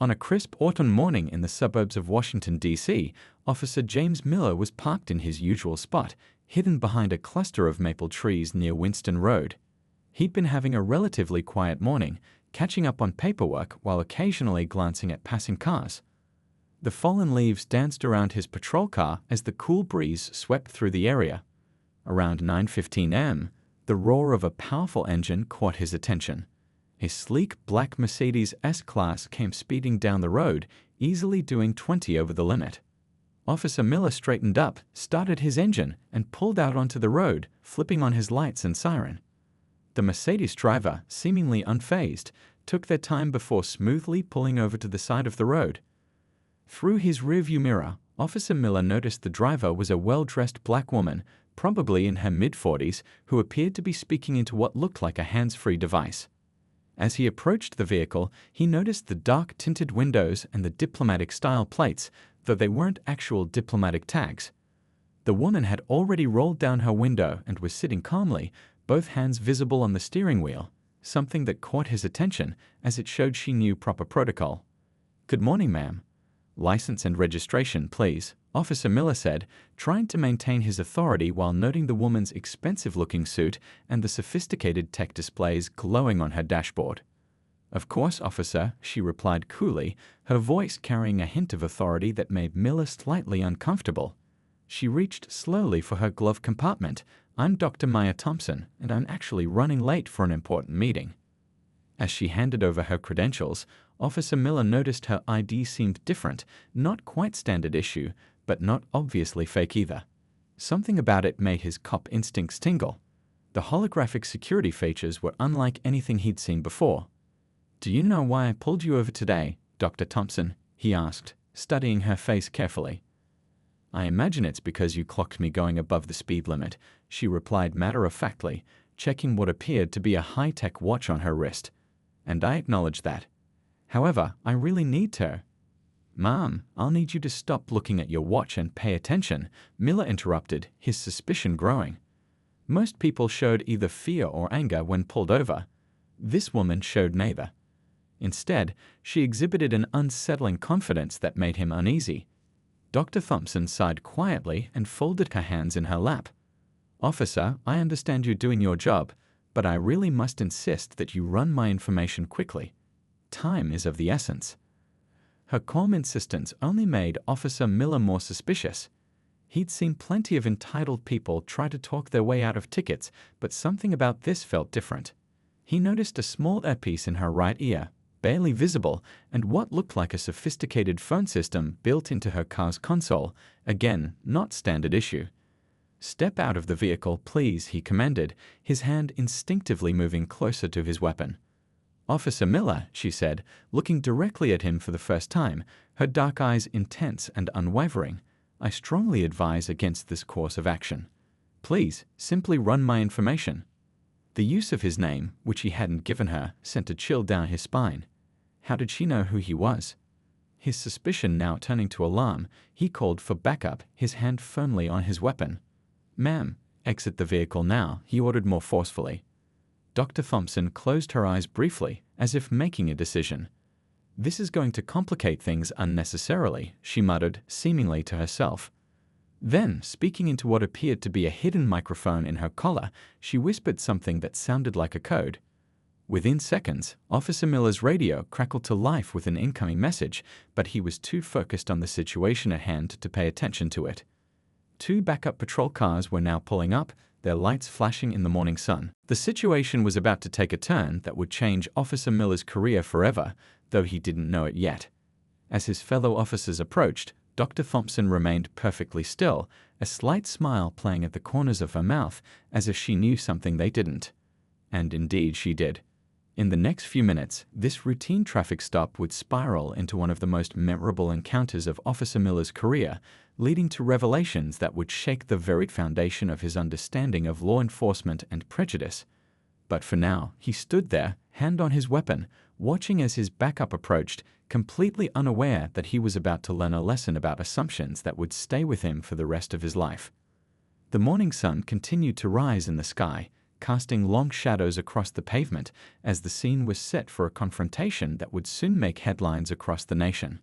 On a crisp autumn morning in the suburbs of Washington, D.C., Officer James Miller was parked in his usual spot, hidden behind a cluster of maple trees near Winston Road. He'd been having a relatively quiet morning, catching up on paperwork while occasionally glancing at passing cars. The fallen leaves danced around his patrol car as the cool breeze swept through the area. Around 9:15 a.m., the roar of a powerful engine caught his attention. A sleek black Mercedes S-Class came speeding down the road, easily doing 20 over the limit. Officer Miller straightened up, started his engine, and pulled out onto the road, flipping on his lights and siren. The Mercedes driver, seemingly unfazed, took their time before smoothly pulling over to the side of the road. Through his rearview mirror, Officer Miller noticed the driver was a well-dressed black woman, probably in her mid-40s, who appeared to be speaking into what looked like a hands-free device. As he approached the vehicle, he noticed the dark-tinted windows and the diplomatic-style plates, though they weren't actual diplomatic tags. The woman had already rolled down her window and was sitting calmly, both hands visible on the steering wheel, something that caught his attention as it showed she knew proper protocol. "Good morning, ma'am. License and registration, please," Officer Miller said, trying to maintain his authority while noting the woman's expensive-looking suit and the sophisticated tech displays glowing on her dashboard. "Of course, officer," she replied coolly, her voice carrying a hint of authority that made Miller slightly uncomfortable. She reached slowly for her glove compartment. "I'm Dr. Maya Thompson, and I'm actually running late for an important meeting." As she handed over her credentials, Officer Miller noticed her ID seemed different, not quite standard issue, but not obviously fake either. Something about it made his cop instincts tingle. The holographic security features were unlike anything he'd seen before. "Do you know why I pulled you over today, Dr. Thompson?" he asked, studying her face carefully. "I imagine it's because you clocked me going above the speed limit," she replied matter-of-factly, checking what appeared to be a high-tech watch on her wrist. "And I acknowledge that. However, I really need to." "Ma'am, I'll need you to stop looking at your watch and pay attention," Miller interrupted, his suspicion growing. Most people showed either fear or anger when pulled over. This woman showed neither. Instead, she exhibited an unsettling confidence that made him uneasy. Dr. Thompson sighed quietly and folded her hands in her lap. "Officer, I understand you're doing your job, but I really must insist that you run my information quickly. Time is of the essence." Her calm insistence only made Officer Miller more suspicious. He'd seen plenty of entitled people try to talk their way out of tickets, but something about this felt different. He noticed a small earpiece in her right ear, barely visible, and what looked like a sophisticated phone system built into her car's console, again, not standard issue. "Step out of the vehicle, please," he commanded, his hand instinctively moving closer to his weapon. "Officer Miller," she said, looking directly at him for the first time, her dark eyes intense and unwavering, "I strongly advise against this course of action. Please, simply run my information." The use of his name, which he hadn't given her, sent a chill down his spine. How did she know who he was? His suspicion now turning to alarm, he called for backup, his hand firmly on his weapon. "Ma'am, exit the vehicle now," he ordered more forcefully. Dr. Thompson closed her eyes briefly, as if making a decision. "This is going to complicate things unnecessarily," she muttered, seemingly to herself. Then, speaking into what appeared to be a hidden microphone in her collar, she whispered something that sounded like a code. Within seconds, Officer Miller's radio crackled to life with an incoming message, but he was too focused on the situation at hand to pay attention to it. 2 backup patrol cars were now pulling up, their lights flashing in the morning sun. The situation was about to take a turn that would change Officer Miller's career forever, though he didn't know it yet. As his fellow officers approached, Dr. Thompson remained perfectly still, a slight smile playing at the corners of her mouth, as if she knew something they didn't. And indeed she did. In the next few minutes, this routine traffic stop would spiral into one of the most memorable encounters of Officer Miller's career, leading to revelations that would shake the very foundation of his understanding of law enforcement and prejudice. But for now, he stood there, hand on his weapon, watching as his backup approached, completely unaware that he was about to learn a lesson about assumptions that would stay with him for the rest of his life. The morning sun continued to rise in the sky, casting long shadows across the pavement as the scene was set for a confrontation that would soon make headlines across the nation.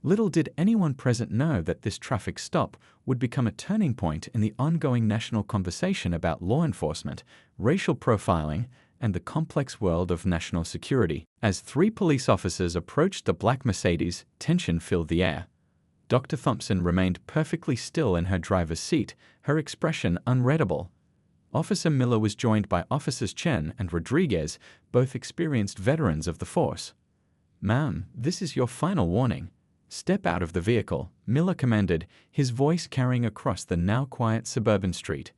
Little did anyone present know that this traffic stop would become a turning point in the ongoing national conversation about law enforcement, racial profiling, and the complex world of national security. As 3 police officers approached the black Mercedes, tension filled the air. Dr. Thompson remained perfectly still in her driver's seat, her expression unreadable. Officer Miller was joined by Officers Chen and Rodriguez, both experienced veterans of the force. "Ma'am, this is your final warning. Step out of the vehicle," Miller commanded, his voice carrying across the now quiet suburban street.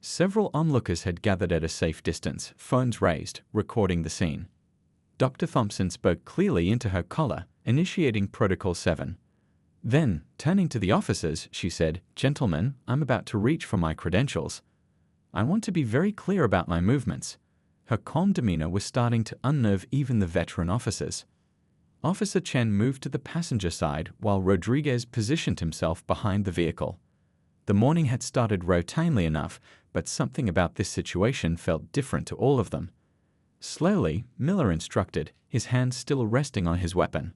Several onlookers had gathered at a safe distance, phones raised, recording the scene. Dr. Thompson spoke clearly into her collar, initiating Protocol 7. Then, turning to the officers, she said, "Gentlemen, I'm about to reach for my credentials. I want to be very clear about my movements." Her calm demeanor was starting to unnerve even the veteran officers. Officer Chen moved to the passenger side while Rodriguez positioned himself behind the vehicle. The morning had started routinely enough, but something about this situation felt different to all of them. Slowly, Miller instructed, his hand still resting on his weapon.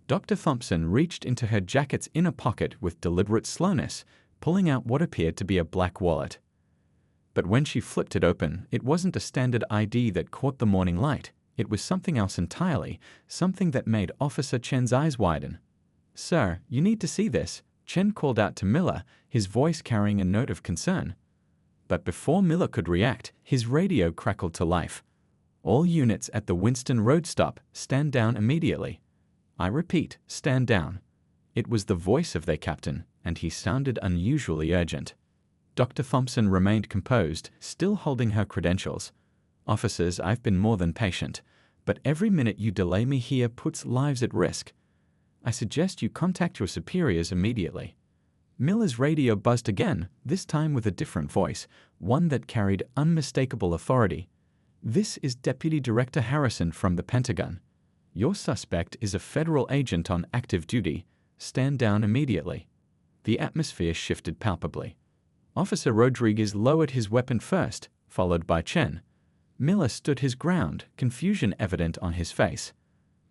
Dr. Thompson reached into her jacket's inner pocket with deliberate slowness, pulling out what appeared to be a black wallet. But when she flipped it open, it wasn't a standard ID that caught the morning light. It was something else entirely, something that made Officer Chen's eyes widen. "Sir, you need to see this," Chen called out to Miller, his voice carrying a note of concern. But before Miller could react, his radio crackled to life. "All units at the Winston Road stop, stand down immediately. I repeat, stand down." It was the voice of their captain, and he sounded unusually urgent. Dr. Thompson remained composed, still holding her credentials. "Officers, I've been more than patient, but every minute you delay me here puts lives at risk. I suggest you contact your superiors immediately." Miller's radio buzzed again, this time with a different voice, one that carried unmistakable authority. "This is Deputy Director Harrison from the Pentagon. Your suspect is a federal agent on active duty. Stand down immediately." The atmosphere shifted palpably. Officer Rodriguez lowered his weapon first, followed by Chen. Miller stood his ground, confusion evident on his face.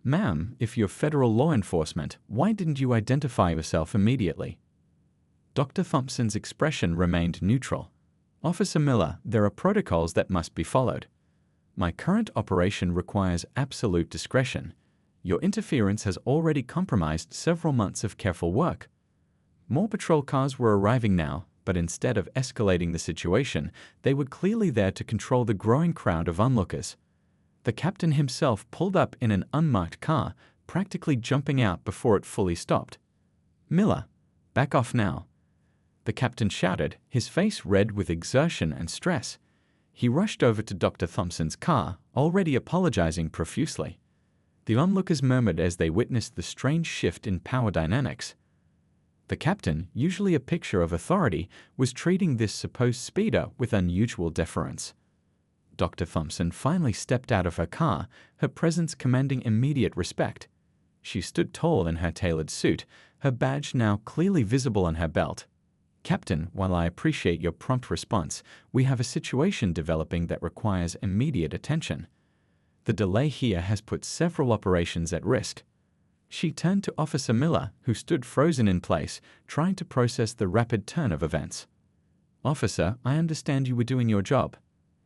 "Ma'am, if you're federal law enforcement, why didn't you identify yourself immediately?" Dr. Thompson's expression remained neutral. "Officer Miller, there are protocols that must be followed. My current operation requires absolute discretion. Your interference has already compromised several months of careful work." More patrol cars were arriving now, but instead of escalating the situation, they were clearly there to control the growing crowd of onlookers. The captain himself pulled up in an unmarked car, practically jumping out before it fully stopped. "Miller, back off now," the captain shouted, his face red with exertion and stress. He rushed over to Dr. Thompson's car, already apologizing profusely. The onlookers murmured as they witnessed the strange shift in power dynamics. The captain, usually a picture of authority, was treating this supposed speeder with unusual deference. Dr. Thompson finally stepped out of her car, her presence commanding immediate respect. She stood tall in her tailored suit, her badge now clearly visible on her belt. "Captain, while I appreciate your prompt response, we have a situation developing that requires immediate attention. The delay here has put several operations at risk." She turned to Officer Miller, who stood frozen in place, trying to process the rapid turn of events. "Officer, I understand you were doing your job.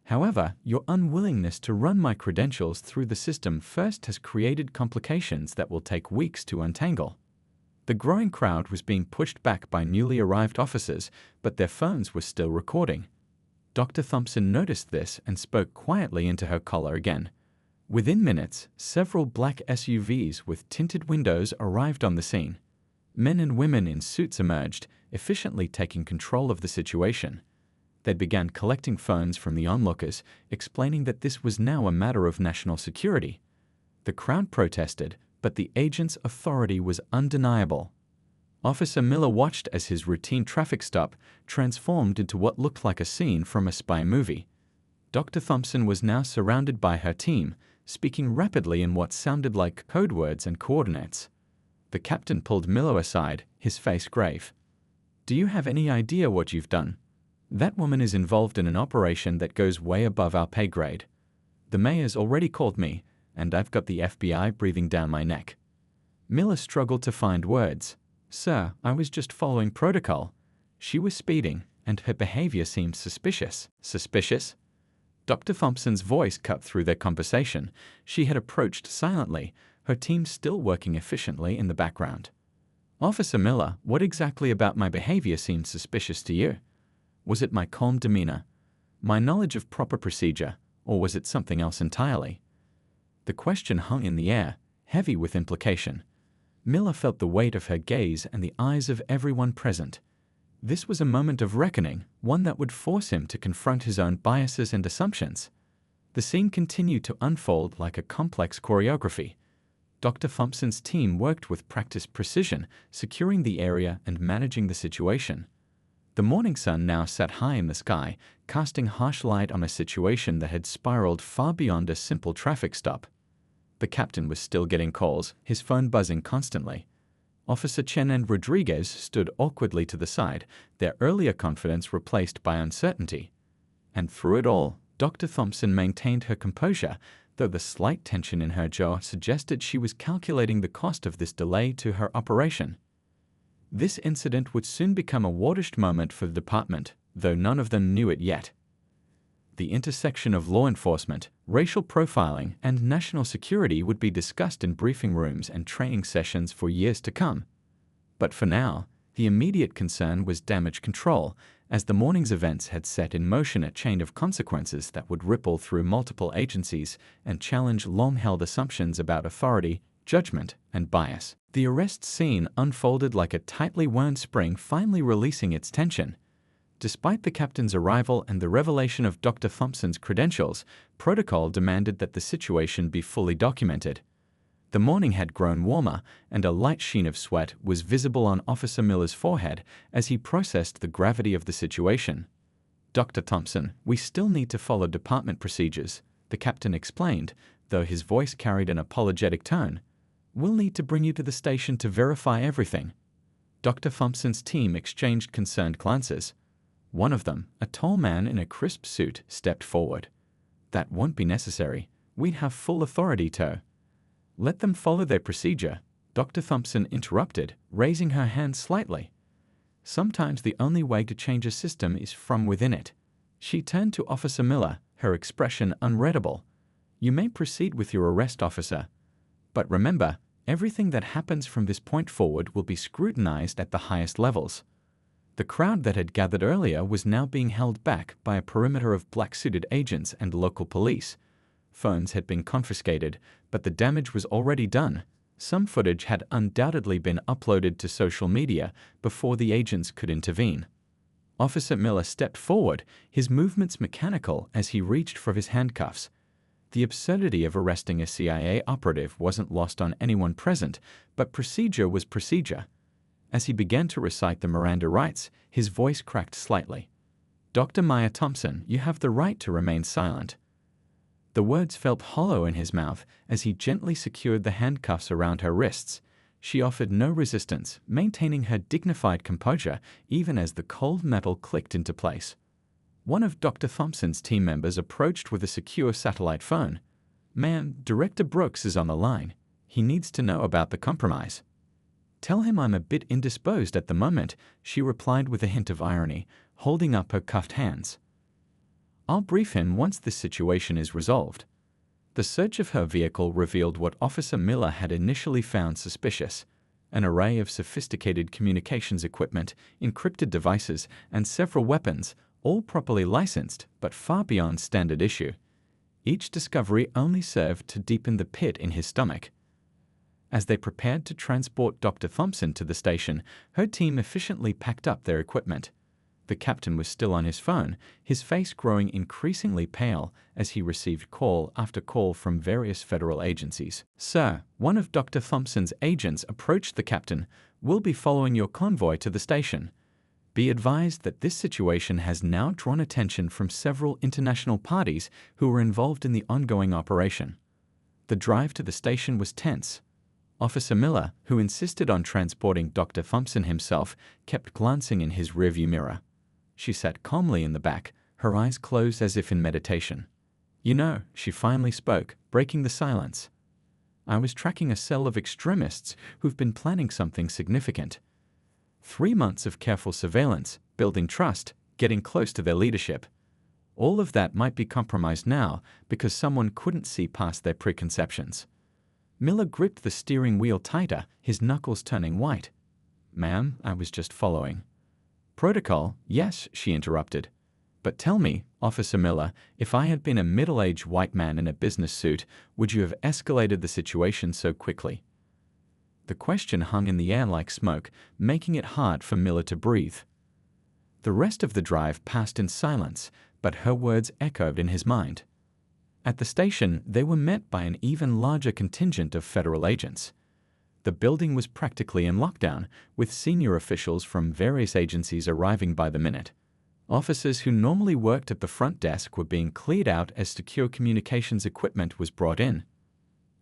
However, your unwillingness to run my credentials through the system first has created complications that will take weeks to untangle." The growing crowd was being pushed back by newly arrived officers, but their phones were still recording. Dr. Thompson noticed this and spoke quietly into her collar again. Within minutes, several black SUVs with tinted windows arrived on the scene. Men and women in suits emerged, efficiently taking control of the situation. They began collecting phones from the onlookers, explaining that this was now a matter of national security. The crowd protested, but the agent's authority was undeniable. Officer Miller watched as his routine traffic stop transformed into what looked like a scene from a spy movie. Dr. Thompson was now surrounded by her team, speaking rapidly in what sounded like code words and coordinates. The captain pulled Miller aside, his face grave. "Do you have any idea what you've done?" That woman is involved in an operation that goes way above our pay grade. The mayor's already called me, and I've got the FBI breathing down my neck." Miller struggled to find words. "Sir, I was just following protocol. She was speeding, and her behavior seemed suspicious." "Suspicious?" Dr. Thompson's voice cut through their conversation. She had approached silently, her team still working efficiently in the background. "Officer Miller, what exactly about my behavior seemed suspicious to you? Was it my calm demeanor, my knowledge of proper procedure, or was it something else entirely?" The question hung in the air, heavy with implication. Miller felt the weight of her gaze and the eyes of everyone present. This was a moment of reckoning, one that would force him to confront his own biases and assumptions. The scene continued to unfold like a complex choreography. Dr. Thompson's team worked with practiced precision, securing the area and managing the situation. The morning sun now sat high in the sky, casting harsh light on a situation that had spiraled far beyond a simple traffic stop. The captain was still getting calls, his phone buzzing constantly. Officer Chen and Rodriguez stood awkwardly to the side, their earlier confidence replaced by uncertainty. And through it all, Dr. Thompson maintained her composure, though the slight tension in her jaw suggested she was calculating the cost of this delay to her operation. This incident would soon become a watershed moment for the department, though none of them knew it yet. The intersection of law enforcement, racial profiling, and national security would be discussed in briefing rooms and training sessions for years to come. But for now, the immediate concern was damage control, as the morning's events had set in motion a chain of consequences that would ripple through multiple agencies and challenge long-held assumptions about authority, judgment, and bias. The arrest scene unfolded like a tightly wound spring finally releasing its tension. Despite the captain's arrival and the revelation of Dr. Thompson's credentials, protocol demanded that the situation be fully documented. The morning had grown warmer, and a light sheen of sweat was visible on Officer Miller's forehead as he processed the gravity of the situation. "Dr. Thompson, we still need to follow department procedures," the captain explained, though his voice carried an apologetic tone. "We'll need to bring you to the station to verify everything." Dr. Thompson's team exchanged concerned glances. One of them, a tall man in a crisp suit, stepped forward. "That won't be necessary. We'd have full authority to—" "Let them follow their procedure," Dr. Thompson interrupted, raising her hand slightly. "Sometimes the only way to change a system is from within it." She turned to Officer Miller, her expression unreadable. "You may proceed with your arrest, officer. But remember, everything that happens from this point forward will be scrutinized at the highest levels." The crowd that had gathered earlier was now being held back by a perimeter of black-suited agents and local police. Phones had been confiscated, but the damage was already done. Some footage had undoubtedly been uploaded to social media before the agents could intervene. Officer Miller stepped forward, his movements mechanical as he reached for his handcuffs. The absurdity of arresting a CIA operative wasn't lost on anyone present, but procedure was procedure. As he began to recite the Miranda rights, his voice cracked slightly. "Dr. Maya Thompson, you have the right to remain silent." The words felt hollow in his mouth as he gently secured the handcuffs around her wrists. She offered no resistance, maintaining her dignified composure even as the cold metal clicked into place. One of Dr. Thompson's team members approached with a secure satellite phone. "Ma'am, Director Brooks is on the line. He needs to know about the compromise." "Tell him I'm a bit indisposed at the moment," she replied with a hint of irony, holding up her cuffed hands. "I'll brief him once this situation is resolved." The search of her vehicle revealed what Officer Miller had initially found suspicious: an array of sophisticated communications equipment, encrypted devices, and several weapons, all properly licensed but far beyond standard issue. Each discovery only served to deepen the pit in his stomach. As they prepared to transport Dr. Thompson to the station, her team efficiently packed up their equipment. The captain was still on his phone, his face growing increasingly pale as he received call after call from various federal agencies. "Sir, one of Dr. Thompson's agents approached the captain. We'll be following your convoy to the station. Be advised that this situation has now drawn attention from several international parties who were involved in the ongoing operation." The drive to the station was tense. Officer Miller, who insisted on transporting Dr. Thompson himself, kept glancing in his rearview mirror. She sat calmly in the back, her eyes closed as if in meditation. "You know," she finally spoke, breaking the silence, "I was tracking a cell of extremists who've been planning something significant. 3 months of careful surveillance, building trust, getting close to their leadership. All of that might be compromised now because someone couldn't see past their preconceptions." Miller gripped the steering wheel tighter, his knuckles turning white. "Ma'am, I was just following." "Protocol, yes," she interrupted. "But tell me, Officer Miller, if I had been a middle-aged white man in a business suit, would you have escalated the situation so quickly?" The question hung in the air like smoke, making it hard for Miller to breathe. The rest of the drive passed in silence, but her words echoed in his mind. At the station, they were met by an even larger contingent of federal agents. The building was practically in lockdown, with senior officials from various agencies arriving by the minute. Officers who normally worked at the front desk were being cleared out as secure communications equipment was brought in.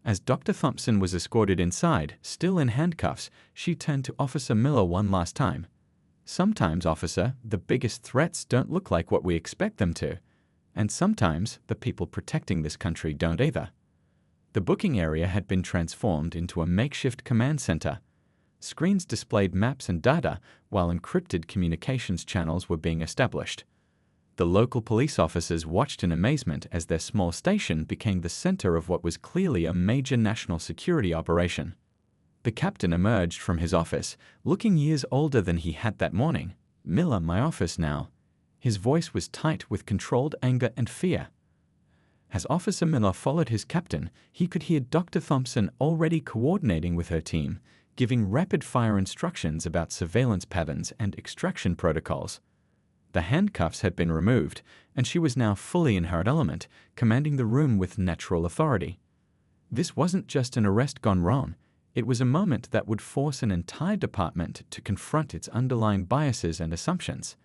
As Dr. Thompson was escorted inside, still in handcuffs, she turned to Officer Miller one last time. "Sometimes, officer, the biggest threats don't look like what we expect them to. And sometimes, the people protecting this country don't either." The booking area had been transformed into a makeshift command center. Screens displayed maps and data, while encrypted communications channels were being established. The local police officers watched in amazement as their small station became the center of what was clearly a major national security operation. The captain emerged from his office, looking years older than he had that morning. "Miller, my office now." His voice was tight with controlled anger and fear. As Officer Miller followed his captain, he could hear Dr. Thompson already coordinating with her team, giving rapid-fire instructions about surveillance patterns and extraction protocols. The handcuffs had been removed, and she was now fully in her element, commanding the room with natural authority. This wasn't just an arrest gone wrong. It was a moment that would force an entire department to confront its underlying biases and assumptions.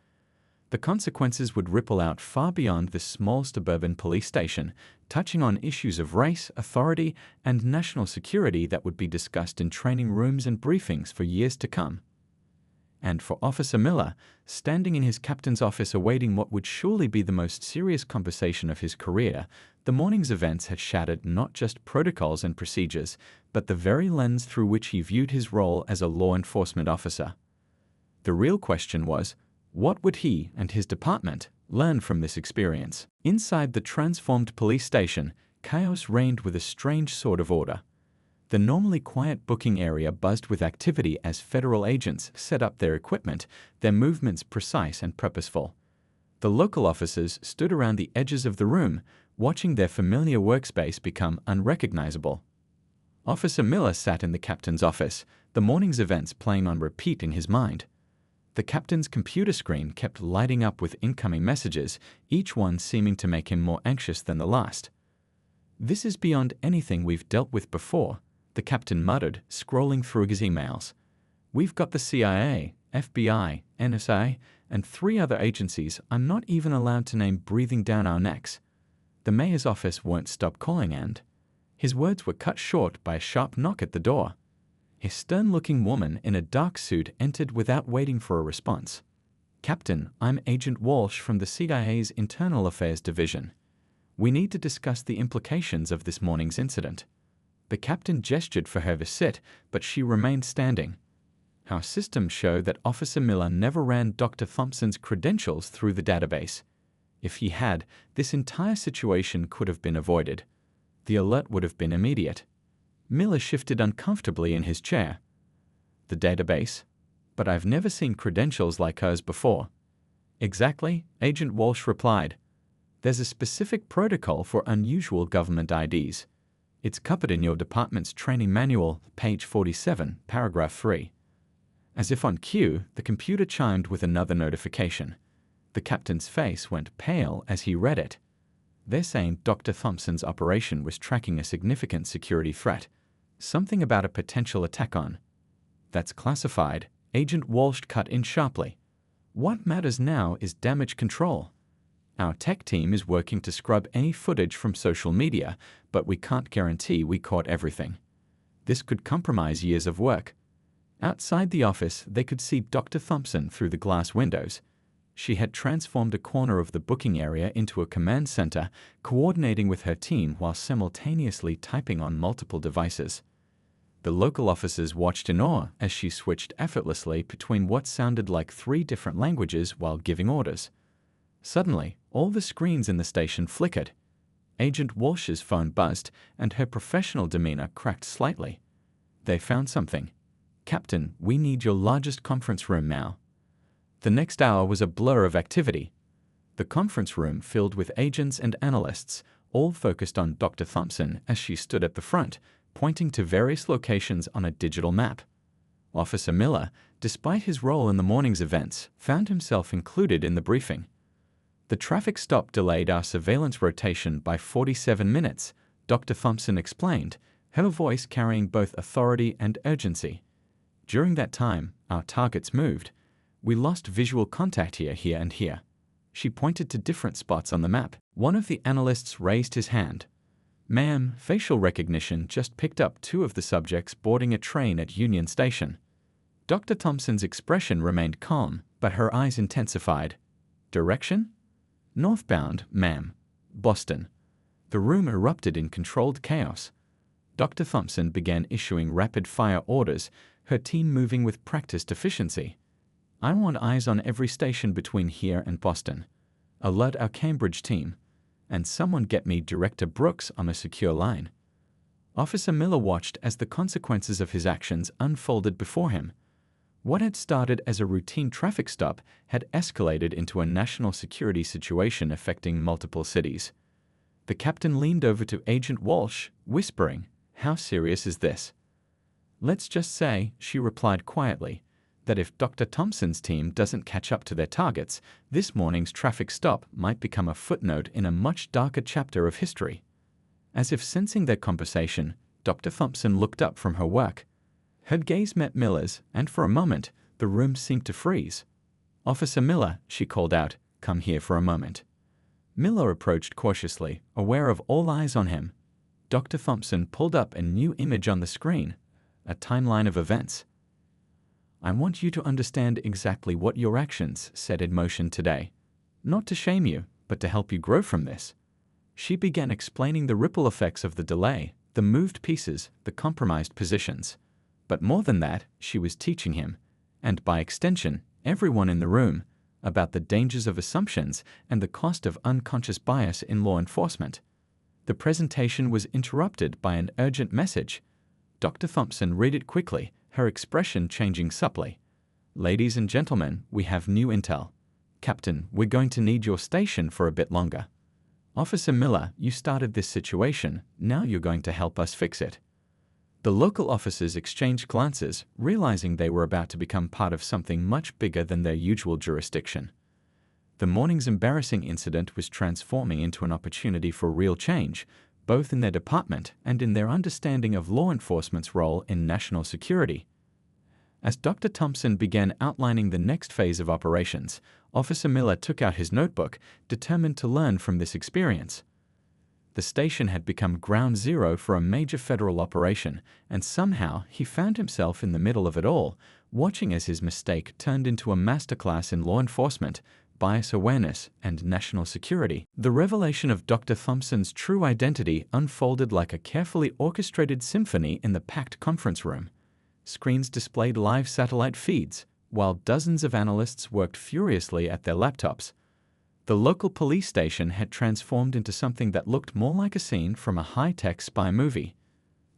The consequences would ripple out far beyond this small suburban police station, touching on issues of race, authority, and national security that would be discussed in training rooms and briefings for years to come. And for Officer Miller, standing in his captain's office awaiting what would surely be the most serious conversation of his career, the morning's events had shattered not just protocols and procedures, but the very lens through which he viewed his role as a law enforcement officer. The real question was, what would he and his department learn from this experience? Inside the transformed police station, chaos reigned with a strange sort of order. The normally quiet booking area buzzed with activity as federal agents set up their equipment, their movements precise and purposeful. The local officers stood around the edges of the room, watching their familiar workspace become unrecognizable. Officer Miller sat in the captain's office, the morning's events playing on repeat in his mind. The captain's computer screen kept lighting up with incoming messages, each one seeming to make him more anxious than the last. "This is beyond anything we've dealt with before," the captain muttered, scrolling through his emails. "We've got the CIA, FBI, NSA, and 3 other agencies I'm not even allowed to name breathing down our necks. The mayor's office won't stop calling and—" His words were cut short by a sharp knock at the door. A stern-looking woman in a dark suit entered without waiting for a response. "Captain, I'm Agent Walsh from the CIA's Internal Affairs Division. We need to discuss the implications of this morning's incident." The captain gestured for her to sit, but she remained standing. "Our systems show that Officer Miller never ran Dr. Thompson's credentials through the database. If he had, this entire situation could have been avoided. The alert would have been immediate." Miller shifted uncomfortably in his chair. "The database? But I've never seen credentials like hers before." "Exactly," Agent Walsh replied. "There's a specific protocol for unusual government IDs. It's covered in your department's training manual, page 47, paragraph 3. As if on cue, the computer chimed with another notification. The captain's face went pale as he read it. They're saying Dr. Thompson's operation was tracking a significant security threat. Something about a potential attack on. "That's classified," Agent Walsh cut in sharply. "What matters now is damage control. Our tech team is working to scrub any footage from social media, but we can't guarantee we caught everything. This could compromise years of work." Outside the office, they could see Dr. Thompson through the glass windows. She had transformed a corner of the booking area into a command center, coordinating with her team while simultaneously typing on multiple devices. The local officers watched in awe as she switched effortlessly between what sounded like 3 different languages while giving orders. Suddenly, all the screens in the station flickered. Agent Walsh's phone buzzed, and her professional demeanor cracked slightly. They found something. "Captain, we need your largest conference room now." The next hour was a blur of activity. The conference room filled with agents and analysts, all focused on Dr. Thompson as she stood at the front, pointing to various locations on a digital map. Officer Miller, despite his role in the morning's events, found himself included in the briefing. "The traffic stop delayed our surveillance rotation by 47 minutes, Dr. Thompson explained, her voice carrying both authority and urgency. "During that time, our targets moved. We lost visual contact here, and here." She pointed to different spots on the map. One of the analysts raised his hand. "Ma'am, facial recognition just picked up 2 of the subjects boarding a train at Union Station." Dr. Thompson's expression remained calm, but her eyes intensified. "Direction?" "Northbound, ma'am. Boston." The room erupted in controlled chaos. Dr. Thompson began issuing rapid-fire orders, her team moving with practiced efficiency. "I want eyes on every station between here and Boston. Alert our Cambridge team. And someone get me Director Brooks on a secure line." Officer Miller watched as the consequences of his actions unfolded before him. What had started as a routine traffic stop had escalated into a national security situation affecting multiple cities. The captain leaned over to Agent Walsh, whispering, "How serious is this?" "Let's just say," she replied quietly, "that if Dr. Thompson's team doesn't catch up to their targets, this morning's traffic stop might become a footnote in a much darker chapter of history." As if sensing their conversation, Dr. Thompson looked up from her work. Her gaze met Miller's, and for a moment, the room seemed to freeze. "Officer Miller," she called out, "come here for a moment." Miller approached cautiously, aware of all eyes on him. Dr. Thompson pulled up a new image on the screen, a timeline of events. "I want you to understand exactly what your actions set in motion today. Not to shame you, but to help you grow from this." She began explaining the ripple effects of the delay, the moved pieces, the compromised positions. But more than that, she was teaching him, and by extension, everyone in the room, about the dangers of assumptions and the cost of unconscious bias in law enforcement. The presentation was interrupted by an urgent message. Dr. Thompson read it quickly, her expression changing subtly. "Ladies and gentlemen, we have new intel. Captain, we're going to need your station for a bit longer. Officer Miller, you started this situation, now you're going to help us fix it." The local officers exchanged glances, realizing they were about to become part of something much bigger than their usual jurisdiction. The morning's embarrassing incident was transforming into an opportunity for real change, both in their department and in their understanding of law enforcement's role in national security. As Dr. Thompson began outlining the next phase of operations, Officer Miller took out his notebook, determined to learn from this experience. The station had become ground zero for a major federal operation, and somehow he found himself in the middle of it all, watching as his mistake turned into a masterclass in law enforcement, bias awareness, and national security. The revelation of Dr. Thompson's true identity unfolded like a carefully orchestrated symphony in the packed conference room. Screens displayed live satellite feeds, while dozens of analysts worked furiously at their laptops. The local police station had transformed into something that looked more like a scene from a high-tech spy movie.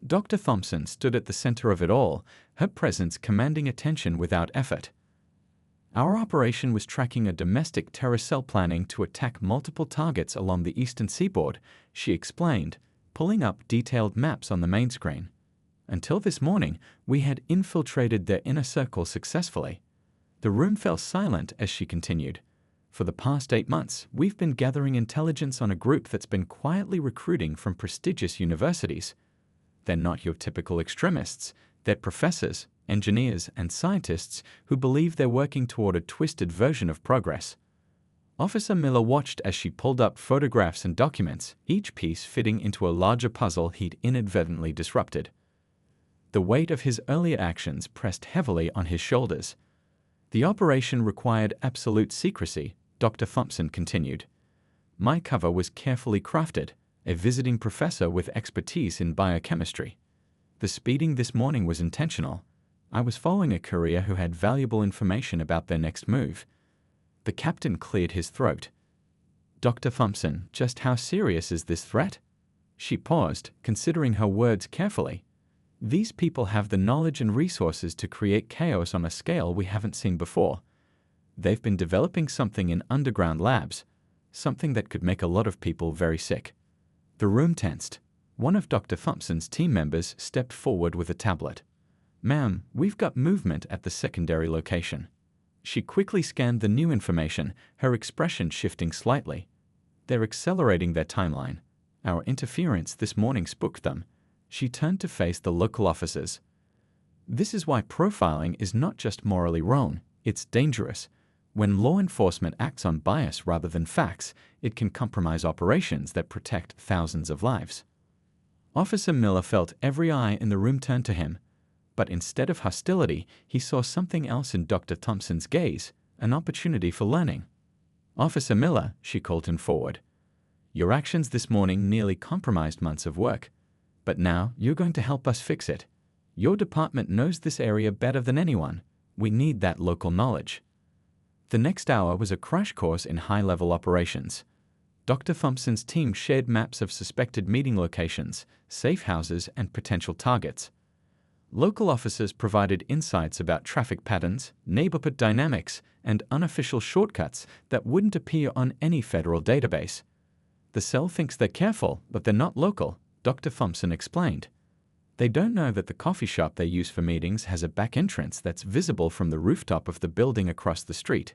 Dr. Thompson stood at the center of it all, her presence commanding attention without effort. "Our operation was tracking a domestic terror cell planning to attack multiple targets along the eastern seaboard," she explained, pulling up detailed maps on the main screen. "Until this morning, we had infiltrated their inner circle successfully." The room fell silent as she continued. "For the past 8 months, we've been gathering intelligence on a group that's been quietly recruiting from prestigious universities. They're not your typical extremists. They're professors, engineers, and scientists who believe they're working toward a twisted version of progress." Officer Miller watched as she pulled up photographs and documents, each piece fitting into a larger puzzle he'd inadvertently disrupted. The weight of his earlier actions pressed heavily on his shoulders. The operation required absolute secrecy, Dr. Thompson continued. My cover was carefully crafted, a visiting professor with expertise in biochemistry. The speeding this morning was intentional. I was following a courier who had valuable information about their next move. The captain cleared his throat. Dr. Thompson, just how serious is this threat? She paused, considering her words carefully. These people have the knowledge and resources to create chaos on a scale we haven't seen before. They've been developing something in underground labs, something that could make a lot of people very sick. The room tensed. One of Dr. Thompson's team members stepped forward with a tablet. Ma'am, we've got movement at the secondary location. She quickly scanned the new information, her expression shifting slightly. They're accelerating their timeline. Our interference this morning spooked them. She turned to face the local officers. This is why profiling is not just morally wrong, it's dangerous. When law enforcement acts on bias rather than facts, it can compromise operations that protect thousands of lives. Officer Miller felt every eye in the room turn to him, but instead of hostility, he saw something else in Dr. Thompson's gaze, an opportunity for learning. Officer Miller, she called him forward. Your actions this morning nearly compromised months of work, but now you're going to help us fix it. Your department knows this area better than anyone. We need that local knowledge. The next hour was a crash course in high-level operations. Dr. Thompson's team shared maps of suspected meeting locations, safe houses, and potential targets. Local officers provided insights about traffic patterns, neighborhood dynamics, and unofficial shortcuts that wouldn't appear on any federal database. The cell thinks they're careful, but they're not local, Dr. Thompson explained. They don't know that the coffee shop they use for meetings has a back entrance that's visible from the rooftop of the building across the street.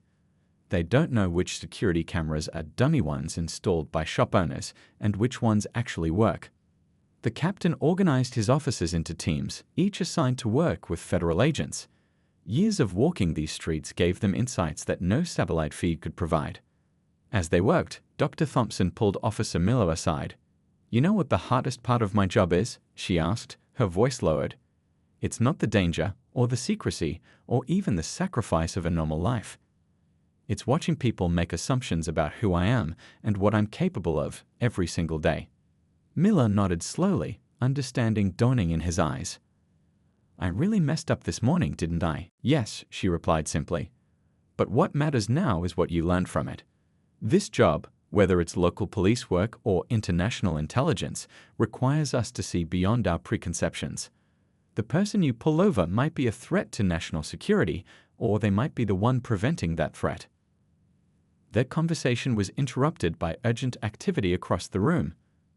They don't know which security cameras are dummy ones installed by shop owners and which ones actually work. The captain organized his officers into teams, each assigned to work with federal agents. Years of walking these streets gave them insights that no satellite feed could provide. As they worked, Dr. Thompson pulled Officer Miller aside. You know what the hardest part of my job is? She asked, her voice lowered. It's not the danger, or the secrecy, or even the sacrifice of a normal life. It's watching people make assumptions about who I am and what I'm capable of every single day. Miller nodded slowly, understanding dawning in his eyes. I really messed up this morning, didn't I? Yes, she replied simply. But what matters now is what you learned from it. This job, whether it's local police work or international intelligence, requires us to see beyond our preconceptions. The person you pull over might be a threat to national security, or they might be the one preventing that threat. Their conversation was interrupted by urgent activity across the room.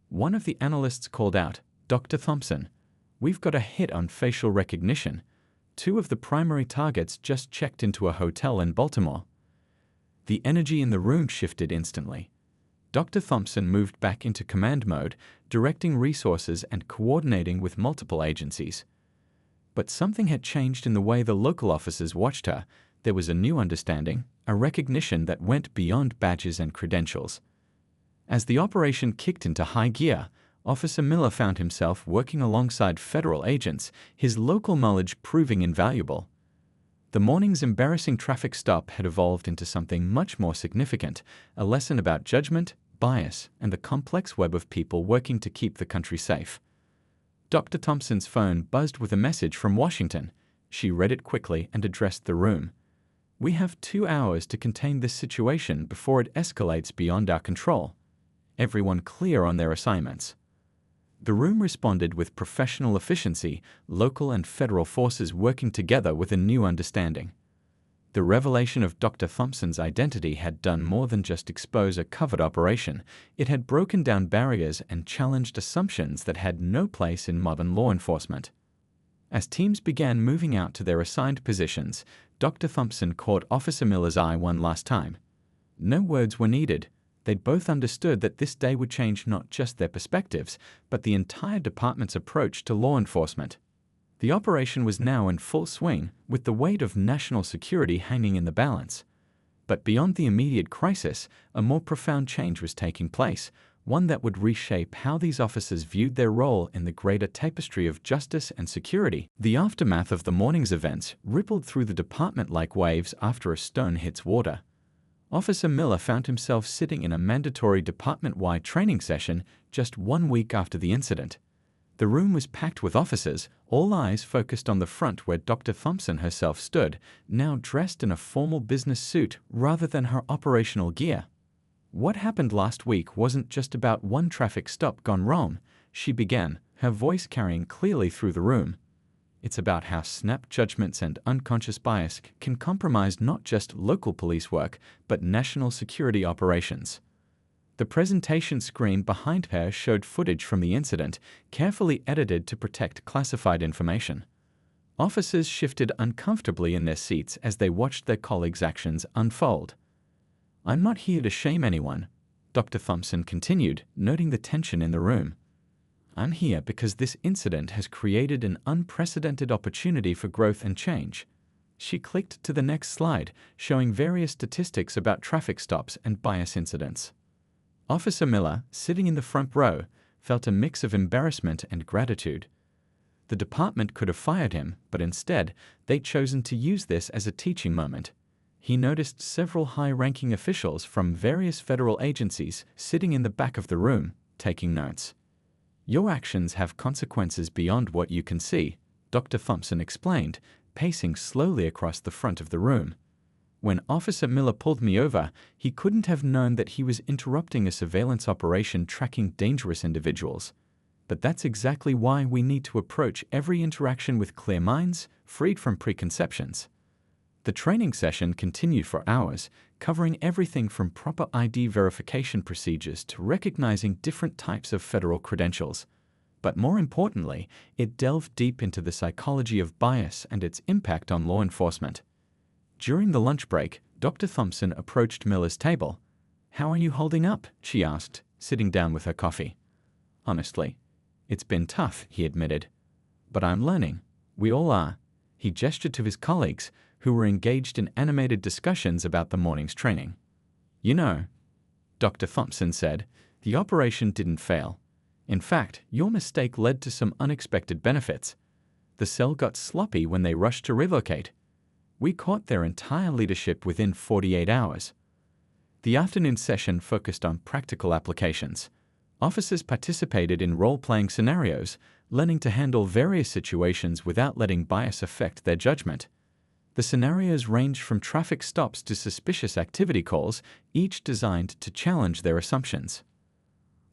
One of the analysts called out, Dr. Thompson, we've got a hit on facial recognition. 2 of the primary targets just checked into a hotel in Baltimore. The energy in the room shifted instantly. Dr. Thompson moved back into command mode, directing resources and coordinating with multiple agencies. But something had changed in the way the local officers watched her. There was a new understanding, a recognition that went beyond badges and credentials. As the operation kicked into high gear, Officer Miller found himself working alongside federal agents, his local knowledge proving invaluable. The morning's embarrassing traffic stop had evolved into something much more significant, a lesson about judgment, bias, and the complex web of people working to keep the country safe. Dr. Thompson's phone buzzed with a message from Washington. She read it quickly and addressed the room. We have 2 hours to contain this situation before it escalates beyond our control. Everyone clear on their assignments. The room responded with professional efficiency, local and federal forces working together with a new understanding. The revelation of Dr. Thompson's identity had done more than just expose a covert operation. It had broken down barriers and challenged assumptions that had no place in modern law enforcement. As teams began moving out to their assigned positions, Dr. Thompson caught Officer Miller's eye one last time. No words were needed. They'd both understood that this day would change not just their perspectives, but the entire department's approach to law enforcement. The operation was now in full swing, with the weight of national security hanging in the balance. But beyond the immediate crisis, a more profound change was taking place, one that would reshape how these officers viewed their role in the greater tapestry of justice and security. The aftermath of the morning's events rippled through the department like waves after a stone hits water. Officer Miller found himself sitting in a mandatory department-wide training session just 1 week after the incident. The room was packed with officers, all eyes focused on the front where Dr. Thompson herself stood, now dressed in a formal business suit rather than her operational gear. What happened last week wasn't just about one traffic stop gone wrong, she began, her voice carrying clearly through the room. It's about how snap judgments and unconscious bias can compromise not just local police work, but national security operations. The presentation screen behind her showed footage from the incident, carefully edited to protect classified information. Officers shifted uncomfortably in their seats as they watched their colleagues' actions unfold. "I'm not here to shame anyone," Dr. Thompson continued, noting the tension in the room. "I'm here because this incident has created an unprecedented opportunity for growth and change." She clicked to the next slide, showing various statistics about traffic stops and bias incidents. Officer Miller, sitting in the front row, felt a mix of embarrassment and gratitude. The department could have fired him, but instead, they'd chosen to use this as a teaching moment. He noticed several high-ranking officials from various federal agencies sitting in the back of the room, taking notes. "Your actions have consequences beyond what you can see," Dr. Thompson explained, pacing slowly across the front of the room. "When Officer Miller pulled me over, he couldn't have known that he was interrupting a surveillance operation tracking dangerous individuals. But that's exactly why we need to approach every interaction with clear minds, freed from preconceptions." The training session continued for hours, covering everything from proper ID verification procedures to recognizing different types of federal credentials. But more importantly, it delved deep into the psychology of bias and its impact on law enforcement. During the lunch break, Dr. Thompson approached Miller's table. "How are you holding up?" she asked, sitting down with her coffee. "Honestly, it's been tough," he admitted. "But I'm learning. We all are." He gestured to his colleagues, who were engaged in animated discussions about the morning's training. "You know," Dr. Thompson said, "the operation didn't fail. In fact, your mistake led to some unexpected benefits. The cell got sloppy when they rushed to relocate. We caught their entire leadership within 48 hours. The afternoon session focused on practical applications. Officers participated in role-playing scenarios, learning to handle various situations without letting bias affect their judgment. The scenarios ranged from traffic stops to suspicious activity calls, each designed to challenge their assumptions.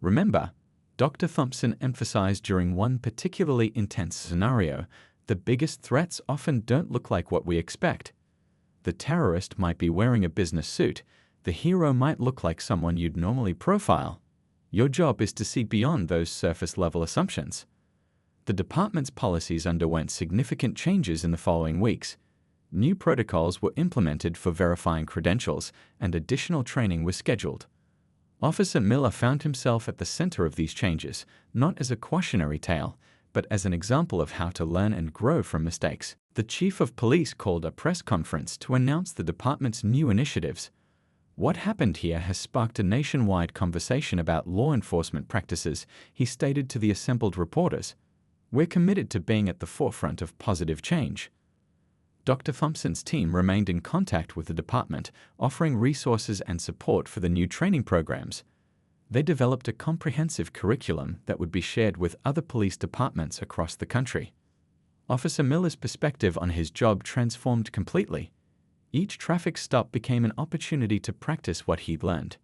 "Remember," Dr. Thompson emphasized during one particularly intense scenario, "the biggest threats often don't look like what we expect. The terrorist might be wearing a business suit. The hero might look like someone you'd normally profile. Your job is to see beyond those surface-level assumptions." The department's policies underwent significant changes in the following weeks. New protocols were implemented for verifying credentials, and additional training was scheduled. Officer Miller found himself at the center of these changes, not as a cautionary tale, but as an example of how to learn and grow from mistakes. The chief of police called a press conference to announce the department's new initiatives. "What happened here has sparked a nationwide conversation about law enforcement practices," he stated to the assembled reporters. "We're committed to being at the forefront of positive change." Dr. Thompson's team remained in contact with the department, offering resources and support for the new training programs. They developed a comprehensive curriculum that would be shared with other police departments across the country. Officer Miller's perspective on his job transformed completely. Each traffic stop became an opportunity to practice what he'd learned.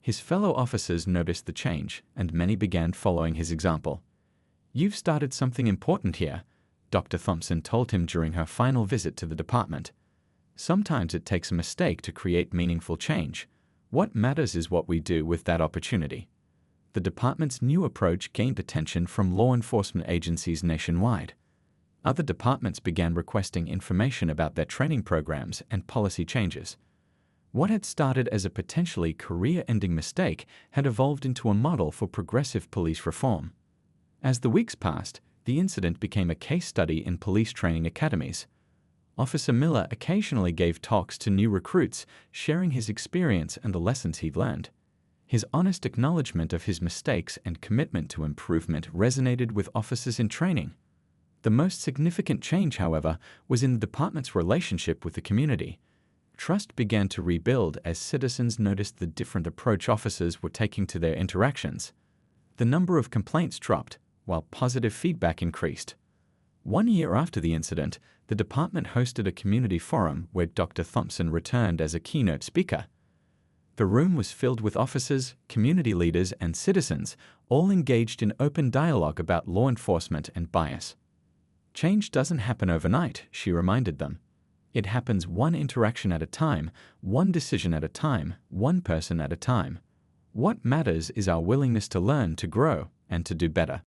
His fellow officers noticed the change, and many began following his example. "You've started something important here," Dr. Thompson told him during her final visit to the department. "Sometimes it takes a mistake to create meaningful change. What matters is what we do with that opportunity." The department's new approach gained attention from law enforcement agencies nationwide. Other departments began requesting information about their training programs and policy changes. What had started as a potentially career-ending mistake had evolved into a model for progressive police reform. As the weeks passed, the incident became a case study in police training academies. Officer Miller occasionally gave talks to new recruits, sharing his experience and the lessons he'd learned. His honest acknowledgement of his mistakes and commitment to improvement resonated with officers in training. The most significant change, however, was in the department's relationship with the community. Trust began to rebuild as citizens noticed the different approach officers were taking to their interactions. The number of complaints dropped, while positive feedback increased. 1 year after the incident, the department hosted a community forum where Dr. Thompson returned as a keynote speaker. The room was filled with officers, community leaders, and citizens, all engaged in open dialogue about law enforcement and bias. Change doesn't happen overnight, she reminded them. It happens one interaction at a time, one decision at a time, one person at a time. What matters is our willingness to learn, to grow, and to do better.